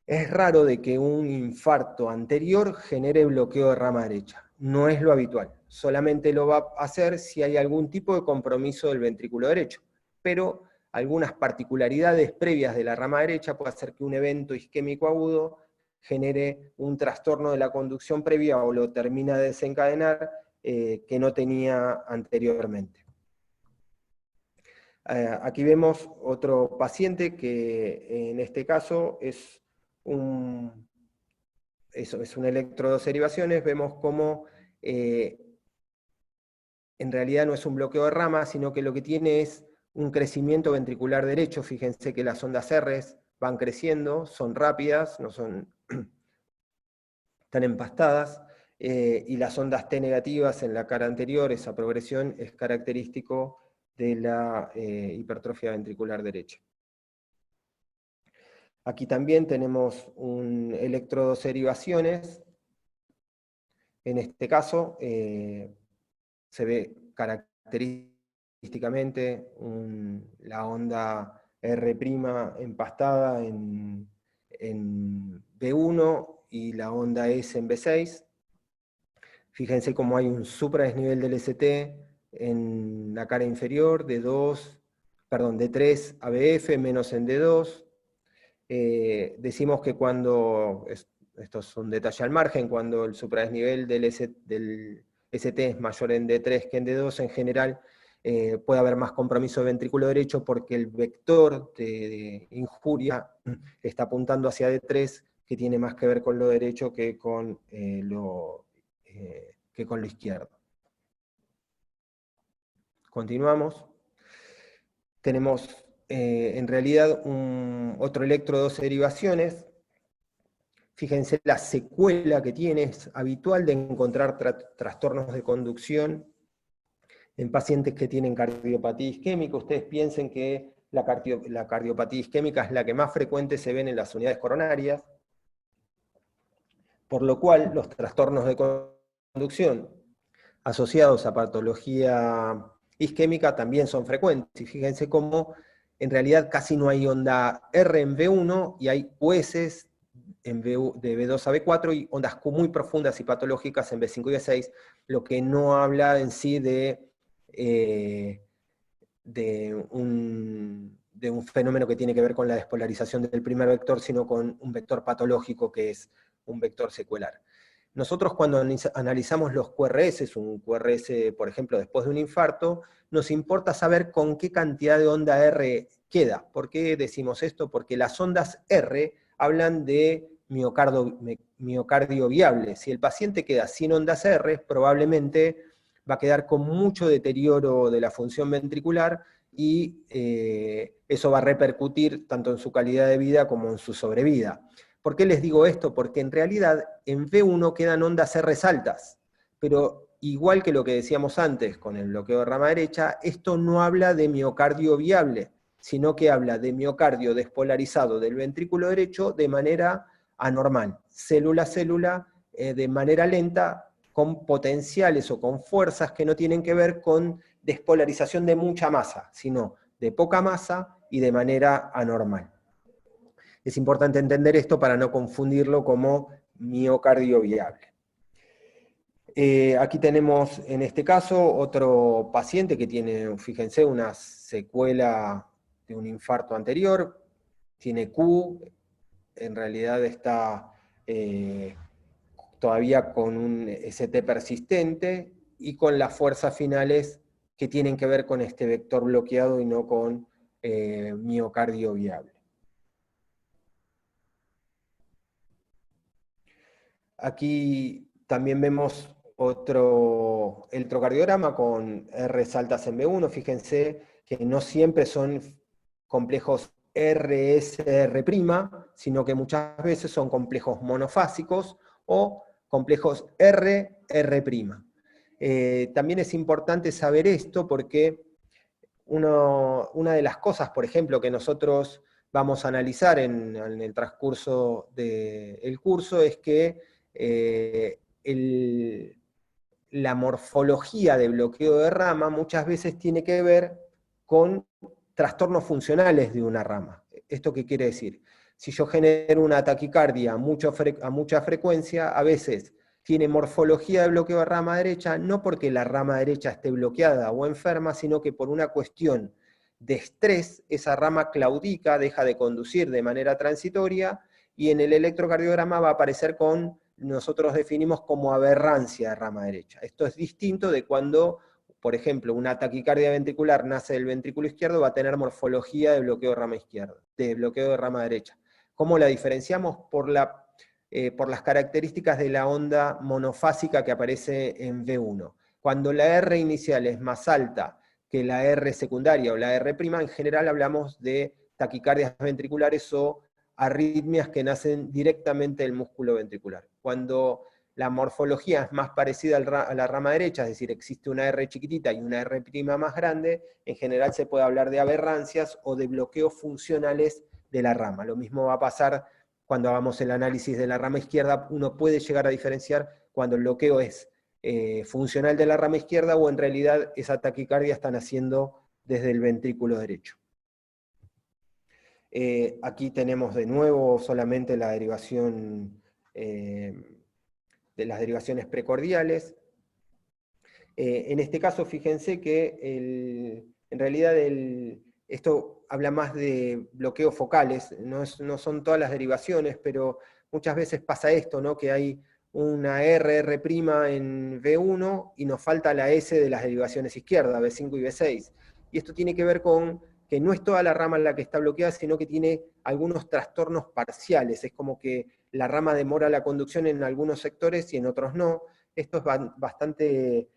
es raro de que un infarto anterior genere bloqueo de rama derecha. No es lo habitual. Solamente lo va a hacer si hay algún tipo de compromiso del ventrículo derecho. Pero algunas particularidades previas de la rama derecha puede hacer que un evento isquémico agudo genere un trastorno de la conducción previa o lo termina de desencadenar que no tenía anteriormente. Aquí vemos otro paciente que en este caso es un electrodeserivaciones. Vemos cómo en realidad no es un bloqueo de rama, sino que lo que tiene es un crecimiento ventricular derecho. Fíjense que las ondas R van creciendo, son rápidas, no son están empastadas, y las ondas T negativas en la cara anterior, esa progresión es característico de la hipertrofia ventricular derecha. Aquí también tenemos un electrodeserivaciones. En este caso se ve característicamente la onda R' empastada en B1 y la onda S en B6. Fíjense cómo hay un supradesnivel del ST en la cara inferior de 3 ABF menos en D2. Decimos que cuando, esto es un detalle al margen, cuando el supradesnivel del ST es mayor en D3 que en D2, en general puede haber más compromiso de ventrículo derecho porque el vector de injuria está apuntando hacia D3, que tiene más que ver con lo derecho que con lo izquierdo. Continuamos. Tenemos en realidad otro electrodeserivaciones. Fíjense la secuela que tiene, es habitual de encontrar trastornos de conducción en pacientes que tienen cardiopatía isquémica. Ustedes piensen que la cardiopatía isquémica es la que más frecuente se ven en las unidades coronarias, por lo cual los trastornos de conducción asociados a patología isquémica también son frecuentes. Y fíjense cómo en realidad casi no hay onda R en B1 y hay US de B2 a B4 y ondas Q muy profundas y patológicas en B5 y B6, lo que no habla en sí de un fenómeno que tiene que ver con la despolarización del primer vector, sino con un vector patológico que es un vector secuelar. Nosotros cuando analizamos los QRS, un QRS, por ejemplo, después de un infarto, nos importa saber con qué cantidad de onda R queda. ¿Por qué decimos esto? Porque las ondas R hablan de miocardio viable. Si el paciente queda sin ondas R, probablemente va a quedar con mucho deterioro de la función ventricular y eso va a repercutir tanto en su calidad de vida como en su sobrevida. ¿Por qué les digo esto? Porque en realidad en V1 quedan ondas R altas, pero igual que lo que decíamos antes con el bloqueo de rama derecha, esto no habla de miocardio viable, sino que habla de miocardio despolarizado del ventrículo derecho de manera anormal, célula a célula, de manera lenta, con potenciales o con fuerzas que no tienen que ver con despolarización de mucha masa, sino de poca masa y de manera anormal. Es importante entender esto para no confundirlo como miocardio viable. Aquí tenemos, en este caso, otro paciente que tiene, fíjense, una secuela de un infarto anterior, tiene Q, en realidad está todavía con un ST persistente, y con las fuerzas finales que tienen que ver con este vector bloqueado y no con miocardio viable. Aquí también vemos otro electrocardiograma con Rs altas en B1. Fíjense que no siempre son complejos RSR', sino que muchas veces son complejos monofásicos o complejos RR'. También es importante saber esto porque una de las cosas, por ejemplo, que nosotros vamos a analizar en el transcurso del curso es que la morfología de bloqueo de rama muchas veces tiene que ver con trastornos funcionales de una rama. ¿Esto qué quiere decir? Si yo genero una taquicardia a mucha frecuencia, a veces tiene morfología de bloqueo de rama derecha, no porque la rama derecha esté bloqueada o enferma, sino que por una cuestión de estrés, esa rama claudica, deja de conducir de manera transitoria, y en el electrocardiograma va a aparecer con, nosotros definimos como aberrancia de rama derecha. Esto es distinto de cuando, por ejemplo, una taquicardia ventricular nace del ventrículo izquierdo, va a tener morfología de bloqueo de rama izquierda, de bloqueo de rama derecha. ¿Cómo la diferenciamos? Por las características de la onda monofásica que aparece en V1. Cuando la R inicial es más alta que la R secundaria o la R', en general hablamos de taquicardias ventriculares o arritmias que nacen directamente del músculo ventricular. Cuando la morfología es más parecida a la rama derecha, es decir, existe una R chiquitita y una R' más grande, en general se puede hablar de aberrancias o de bloqueos funcionales de la rama. Lo mismo va a pasar cuando hagamos el análisis de la rama izquierda. Uno puede llegar a diferenciar cuando el bloqueo es funcional de la rama izquierda o en realidad esa taquicardia está naciendo desde el ventrículo derecho. Aquí tenemos de nuevo solamente la derivación de las derivaciones precordiales. En este caso, fíjense que en realidad esto habla más de bloqueos focales, no son todas las derivaciones, pero muchas veces pasa esto, ¿no? Que hay una RR' en V1 y nos falta la S de las derivaciones izquierdas, V5 y V6. Y esto tiene que ver con que no es toda la rama la que está bloqueada, sino que tiene algunos trastornos parciales. Es como que la rama demora la conducción en algunos sectores y en otros no. Esto es bastante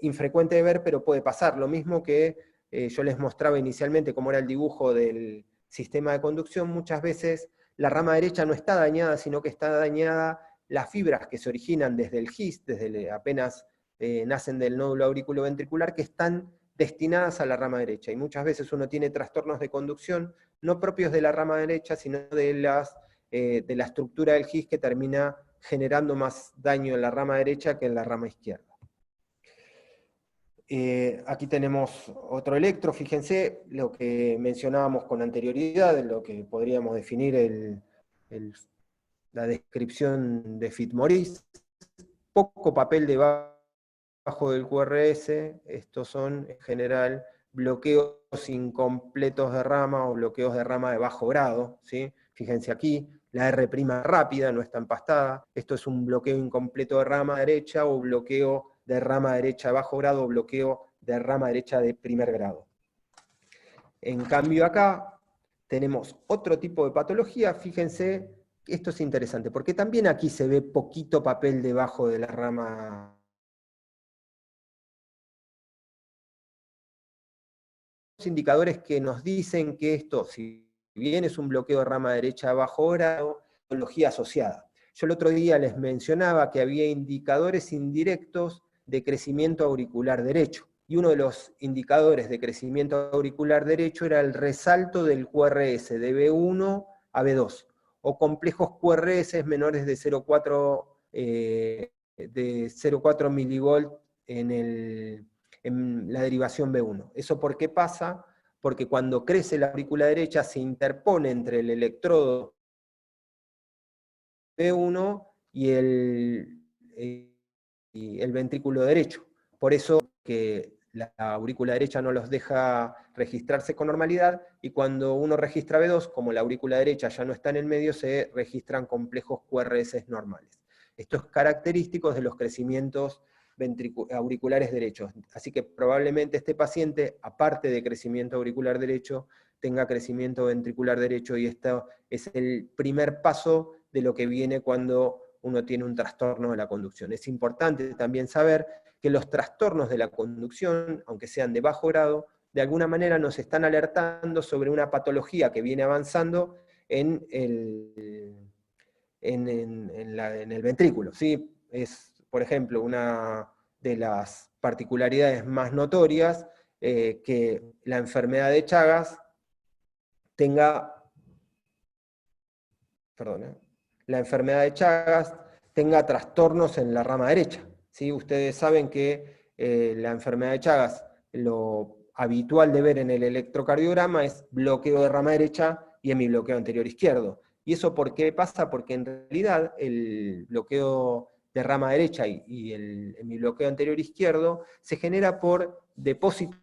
infrecuente de ver, pero puede pasar. Lo mismo que yo les mostraba inicialmente cómo era el dibujo del sistema de conducción. Muchas veces la rama derecha no está dañada, sino que está dañada las fibras que se originan desde el GIST, apenas nacen del nódulo auriculoventricular, que están destinadas a la rama derecha. Y muchas veces uno tiene trastornos de conducción no propios de la rama derecha, sino de la estructura del GIST, que termina generando más daño en la rama derecha que en la rama izquierda. Aquí tenemos otro electro. Fíjense lo que mencionábamos con anterioridad, en lo que podríamos definir la descripción de Fitzmaurice. Poco papel debajo del QRS. Estos son en general bloqueos incompletos de rama o bloqueos de rama de bajo grado, ¿sí? Fíjense aquí, la R' rápida no está empastada. Esto es un bloqueo incompleto de rama derecha o bloqueo de rama derecha de bajo grado o bloqueo de rama derecha de primer grado. En cambio acá tenemos otro tipo de patología. Fíjense, esto es interesante, porque también aquí se ve poquito papel debajo de la rama. Indicadores que nos dicen que esto, si bien es un bloqueo de rama derecha de bajo grado, patología asociada. Yo el otro día les mencionaba que había indicadores indirectos de crecimiento auricular derecho, y uno de los indicadores de crecimiento auricular derecho era el resalto del QRS de B1 a B2, o complejos QRS menores de 0,4 milivolt en la derivación B1. ¿Eso por qué pasa? Porque cuando crece la aurícula derecha se interpone entre el electrodo B1 y el ventrículo derecho. Por eso que la aurícula derecha no los deja registrarse con normalidad, y cuando uno registra B2, como la aurícula derecha ya no está en el medio, se registran complejos QRS normales. Esto es característico de los crecimientos auriculares derechos. Así que probablemente este paciente, aparte de crecimiento auricular derecho, tenga crecimiento ventricular derecho, y esto es el primer paso de lo que viene cuando uno tiene un trastorno de la conducción. Es importante también saber que los trastornos de la conducción, aunque sean de bajo grado, de alguna manera nos están alertando sobre una patología que viene avanzando en el ventrículo, ¿sí? Es, por ejemplo, una de las particularidades más notorias, que la enfermedad de Chagas tenga trastornos en la rama derecha. ¿Sí? Ustedes saben que la enfermedad de Chagas, lo habitual de ver en el electrocardiograma es bloqueo de rama derecha y hemibloqueo anterior izquierdo. ¿Y eso por qué pasa? Porque en realidad el bloqueo de rama derecha y el hemibloqueo anterior izquierdo se genera por depósitos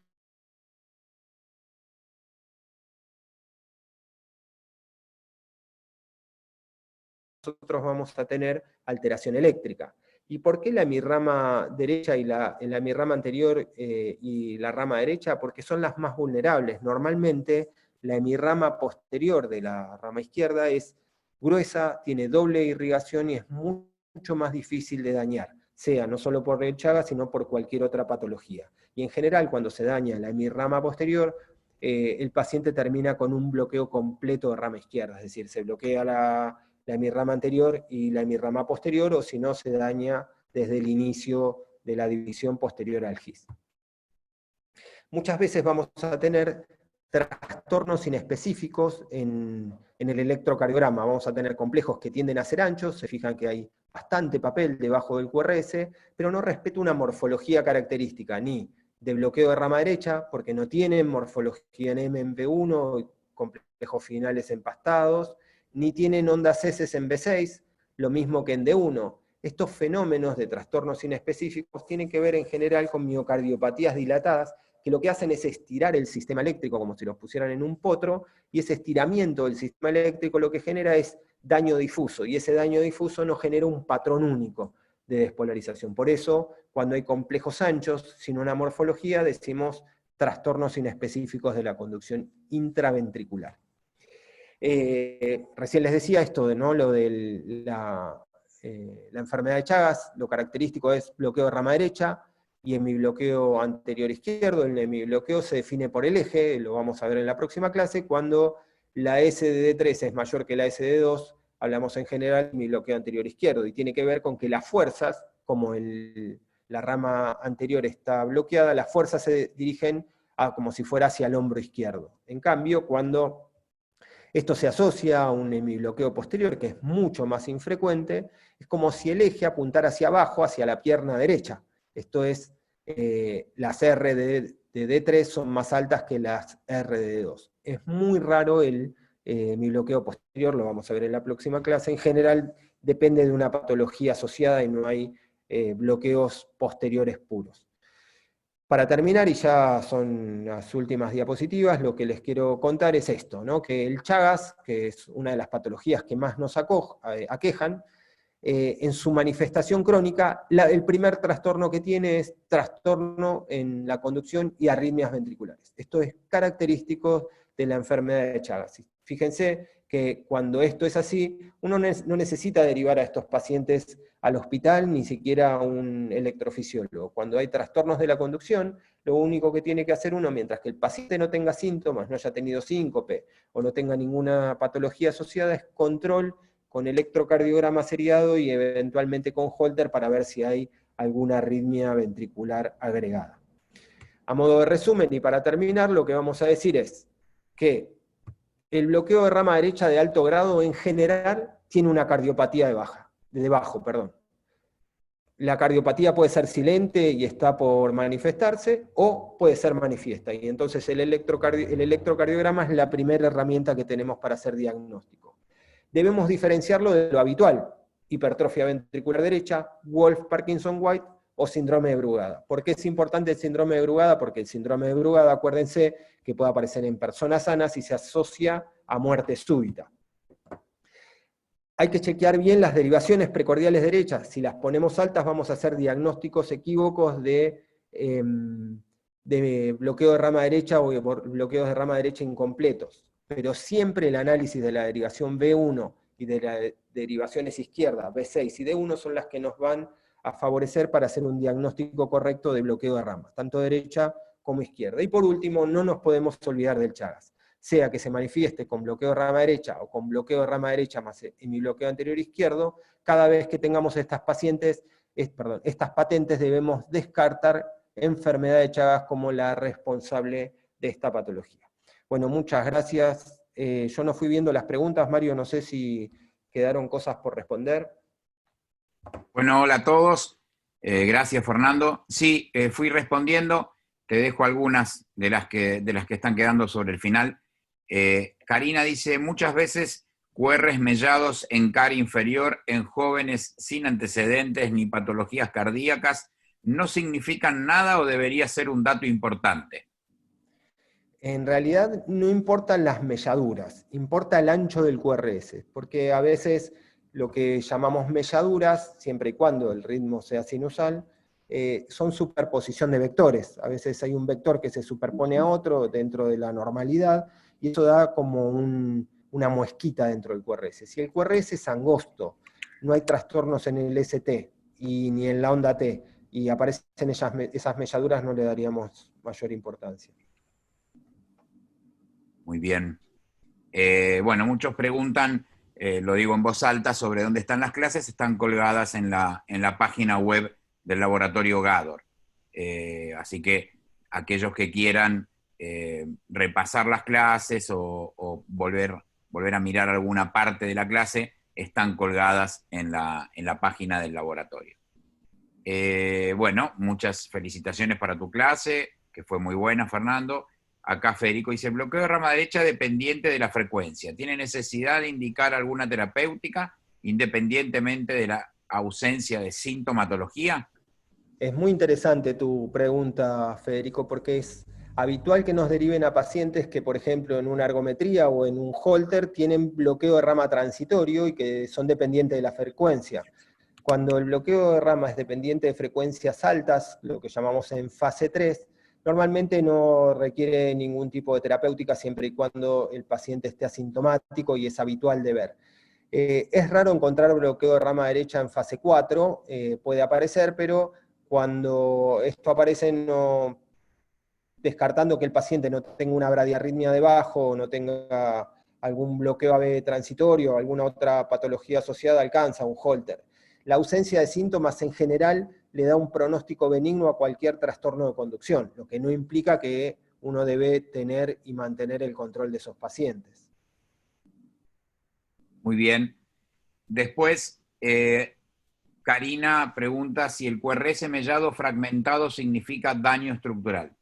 nosotros vamos a tener alteración eléctrica. ¿Y por qué la hemirrama derecha y la hemirrama anterior y la rama derecha? Porque son las más vulnerables. Normalmente la hemirrama posterior de la rama izquierda es gruesa, tiene doble irrigación y es mucho más difícil de dañar, sea no solo por el Chagas, sino por cualquier otra patología. Y en general, cuando se daña la hemirrama posterior, el paciente termina con un bloqueo completo de rama izquierda, es decir, se bloquea la hemirrama anterior y la hemirrama posterior, o si no, se daña desde el inicio de la división posterior al GIS. Muchas veces vamos a tener trastornos inespecíficos en el electrocardiograma. Vamos a tener complejos que tienden a ser anchos, se fijan que hay bastante papel debajo del QRS, pero no respeta una morfología característica, ni de bloqueo de rama derecha, porque no tienen morfología en MP1, complejos finales empastados, ni tienen ondas S en B6, lo mismo que en D1. Estos fenómenos de trastornos inespecíficos tienen que ver en general con miocardiopatías dilatadas, que lo que hacen es estirar el sistema eléctrico como si los pusieran en un potro, y ese estiramiento del sistema eléctrico lo que genera es daño difuso, y ese daño difuso no genera un patrón único de despolarización. Por eso, cuando hay complejos anchos, sin una morfología, decimos trastornos inespecíficos de la conducción intraventricular. Recién les decía esto, ¿no? Lo de la enfermedad de Chagas, lo característico es bloqueo de rama derecha y hemibloqueo anterior izquierdo. El hemibloqueo se define por el eje, lo vamos a ver en la próxima clase. Cuando la S de D3 es mayor que la S de D2, hablamos en general de hemibloqueo anterior izquierdo, y tiene que ver con que las fuerzas, como la rama anterior está bloqueada, las fuerzas se dirigen como si fuera hacia el hombro izquierdo. En cambio, cuando esto se asocia a un hemibloqueo posterior, que es mucho más infrecuente, es como si el eje apuntara hacia abajo, hacia la pierna derecha. Esto es, las R de D3 son más altas que las R de D2. Es muy raro el hemibloqueo posterior, lo vamos a ver en la próxima clase. En general depende de una patología asociada y no hay bloqueos posteriores puros. Para terminar, y ya son las últimas diapositivas, lo que les quiero contar es esto, ¿no? Que el Chagas, que es una de las patologías que más nos aquejan, en su manifestación crónica, el primer trastorno que tiene es trastorno en la conducción y arritmias ventriculares. Esto es característico de la enfermedad de Chagas. Fíjense que cuando esto es así, uno no necesita derivar a estos pacientes al hospital, ni siquiera a un electrofisiólogo. Cuando hay trastornos de la conducción, lo único que tiene que hacer uno, mientras que el paciente no tenga síntomas, no haya tenido síncope, o no tenga ninguna patología asociada, es control con electrocardiograma seriado y eventualmente con Holter para ver si hay alguna arritmia ventricular agregada. A modo de resumen, y para terminar, lo que vamos a decir es que el bloqueo de rama derecha de alto grado en general tiene una cardiopatía de bajo. La cardiopatía puede ser silente y está por manifestarse, o puede ser manifiesta, y entonces el electrocardiograma es la primera herramienta que tenemos para hacer diagnóstico. Debemos diferenciarlo de lo habitual: hipertrofia ventricular derecha, Wolff, Parkinson-White, o síndrome de Brugada. ¿Por qué es importante el síndrome de Brugada? Porque el síndrome de Brugada, acuérdense, que puede aparecer en personas sanas y se asocia a muerte súbita. Hay que chequear bien las derivaciones precordiales derechas. Si las ponemos altas vamos a hacer diagnósticos equívocos de bloqueo de rama derecha o de bloqueos de rama derecha incompletos. Pero siempre el análisis de la derivación B1 y de las derivaciones izquierda, B6 y D1 son las que nos van a favorecer para hacer un diagnóstico correcto de bloqueo de rama, tanto derecha como izquierda. Y por último, no nos podemos olvidar del Chagas, sea que se manifieste con bloqueo de rama derecha o con bloqueo de rama derecha más hemibloqueo anterior izquierdo. Cada vez que tengamos estas patentes debemos descartar enfermedad de Chagas como la responsable de esta patología. Bueno, muchas gracias. Yo no fui viendo las preguntas, Mario, no sé si quedaron cosas por responder. Bueno, hola a todos. Gracias, Fernando. Sí, fui respondiendo. Te dejo algunas de las que están quedando sobre el final. Karina dice, muchas veces QRs mellados en cara inferior en jóvenes sin antecedentes ni patologías cardíacas no significan nada o debería ser un dato importante. En realidad no importan las melladuras, importa el ancho del QRS, porque a veces lo que llamamos melladuras, siempre y cuando el ritmo sea sinusal, son superposición de vectores. A veces hay un vector que se superpone a otro dentro de la normalidad, y eso da como una muesquita dentro del QRS. Si el QRS es angosto, no hay trastornos en el ST ni en la onda T, y aparecen esas melladuras, no le daríamos mayor importancia. Muy bien. Bueno, muchos preguntan, lo digo en voz alta, sobre dónde están las clases. Están colgadas en la página web del laboratorio Gador. Así que aquellos que quieran repasar las clases o volver a mirar alguna parte de la clase, están colgadas en la página del laboratorio. Bueno, muchas felicitaciones para tu clase, que fue muy buena, Fernando. Acá Federico dice, bloqueo de rama derecha dependiente de la frecuencia. ¿Tiene necesidad de indicar alguna terapéutica independientemente de la ausencia de sintomatología? Es muy interesante tu pregunta, Federico, porque es habitual que nos deriven a pacientes que, por ejemplo, en una ergometría o en un Holter tienen bloqueo de rama transitorio y que son dependientes de la frecuencia. Cuando el bloqueo de rama es dependiente de frecuencias altas, lo que llamamos en fase 3, normalmente no requiere ningún tipo de terapéutica siempre y cuando el paciente esté asintomático y es habitual de ver. Es raro encontrar bloqueo de rama derecha en fase 4, puede aparecer, pero cuando esto aparece, descartando que el paciente no tenga una bradiarritmia debajo, o no tenga algún bloqueo AB transitorio o alguna otra patología asociada, alcanza un Holter. La ausencia de síntomas en general le da un pronóstico benigno a cualquier trastorno de conducción, lo que no implica que uno debe tener y mantener el control de esos pacientes. Muy bien. Después, Karina pregunta si el QRS mellado fragmentado significa daño estructural.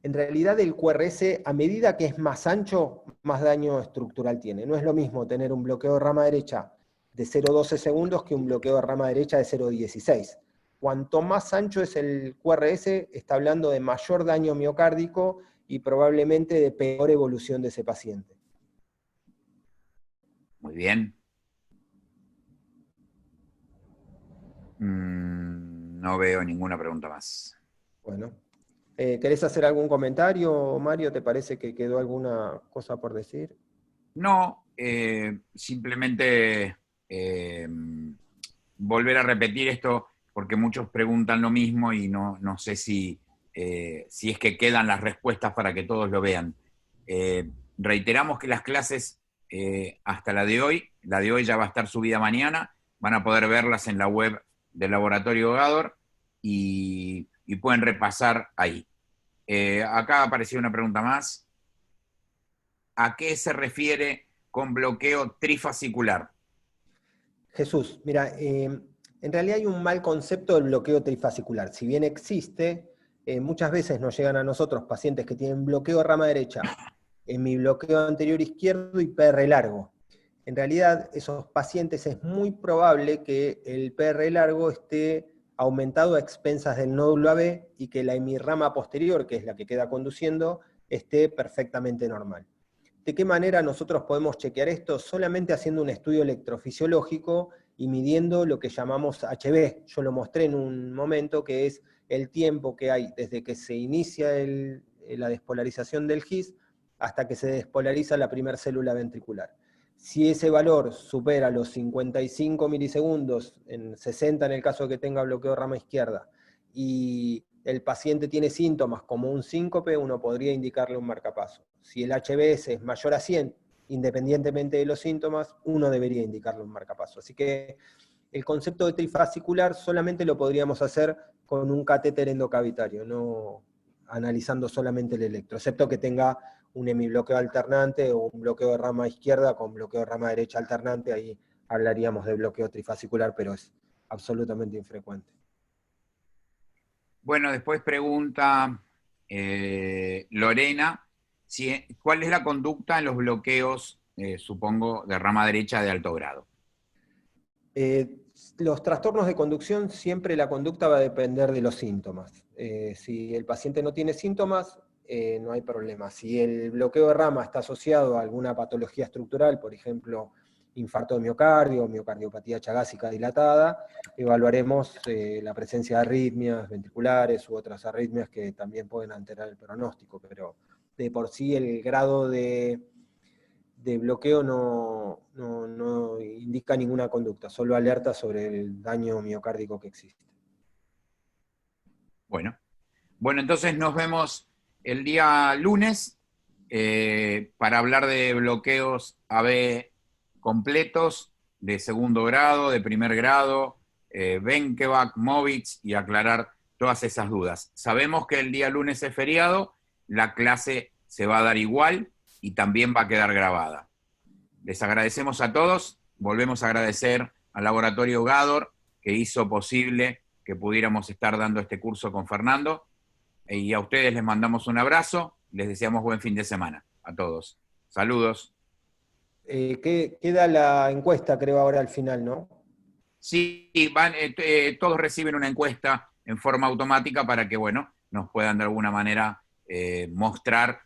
En realidad el QRS, a medida que es más ancho, más daño estructural tiene. No es lo mismo tener un bloqueo de rama derecha de 0,12 segundos que un bloqueo de rama derecha de 0,16. Cuanto más ancho es el QRS, está hablando de mayor daño miocárdico y probablemente de peor evolución de ese paciente. Muy bien. No veo ninguna pregunta más. Bueno. ¿Querés hacer algún comentario, Mario? ¿Te parece que quedó alguna cosa por decir? No, simplemente volver a repetir esto, porque muchos preguntan lo mismo y no sé si es que quedan las respuestas para que todos lo vean. Reiteramos que las clases hasta la de hoy ya va a estar subida mañana, van a poder verlas en la web del laboratorio Gador y pueden repasar ahí. Acá apareció una pregunta más. ¿A qué se refiere con bloqueo trifascicular? Jesús, mira, en realidad hay un mal concepto del bloqueo trifascicular. Si bien existe, muchas veces nos llegan a nosotros pacientes que tienen bloqueo de rama derecha, hemibloqueo anterior izquierdo y PR largo. En realidad, esos pacientes es muy probable que el PR largo esté aumentado a expensas del nódulo AB y que la hemirrama posterior, que es la que queda conduciendo, esté perfectamente normal. ¿De qué manera nosotros podemos chequear esto? Solamente haciendo un estudio electrofisiológico y midiendo lo que llamamos HB. Yo lo mostré en un momento, que es el tiempo que hay desde que se inicia la despolarización del GIS hasta que se despolariza la primera célula ventricular. Si ese valor supera los 55 milisegundos, en 60 en el caso de que tenga bloqueo de rama izquierda, y el paciente tiene síntomas como un síncope, uno podría indicarle un marcapaso. Si el HBS es mayor a 100, independientemente de los síntomas, uno debería indicarle un marcapaso. Así que el concepto de trifascicular solamente lo podríamos hacer con un catéter endocavitario, no analizando solamente el electro, excepto que tenga un hemibloqueo alternante o un bloqueo de rama izquierda con bloqueo de rama derecha alternante, ahí hablaríamos de bloqueo trifascicular, pero es absolutamente infrecuente. Bueno, después pregunta Lorena, ¿cuál es la conducta en los bloqueos, supongo, de rama derecha de alto grado? Los trastornos de conducción, siempre la conducta va a depender de los síntomas. Si el paciente no tiene síntomas, no hay problema. Si el bloqueo de rama está asociado a alguna patología estructural, por ejemplo, infarto de miocardio, miocardiopatía chagásica dilatada, evaluaremos la presencia de arritmias ventriculares u otras arritmias que también pueden alterar el pronóstico, pero de por sí el grado de bloqueo no indica ninguna conducta, solo alerta sobre el daño miocárdico que existe. Bueno, entonces nos vemos el día lunes para hablar de bloqueos AB completos, de segundo grado, de primer grado, Benkevac, Movitz, y aclarar todas esas dudas. Sabemos que el día lunes es feriado, la clase se va a dar igual y también va a quedar grabada. Les agradecemos a todos, volvemos a agradecer al Laboratorio Gador, que hizo posible que pudiéramos estar dando este curso con Fernando, y a ustedes les mandamos un abrazo, les deseamos buen fin de semana, a todos. Saludos. Queda la encuesta, creo, ahora al final, ¿no? Sí, todos reciben una encuesta en forma automática para que, bueno, nos puedan de alguna manera mostrar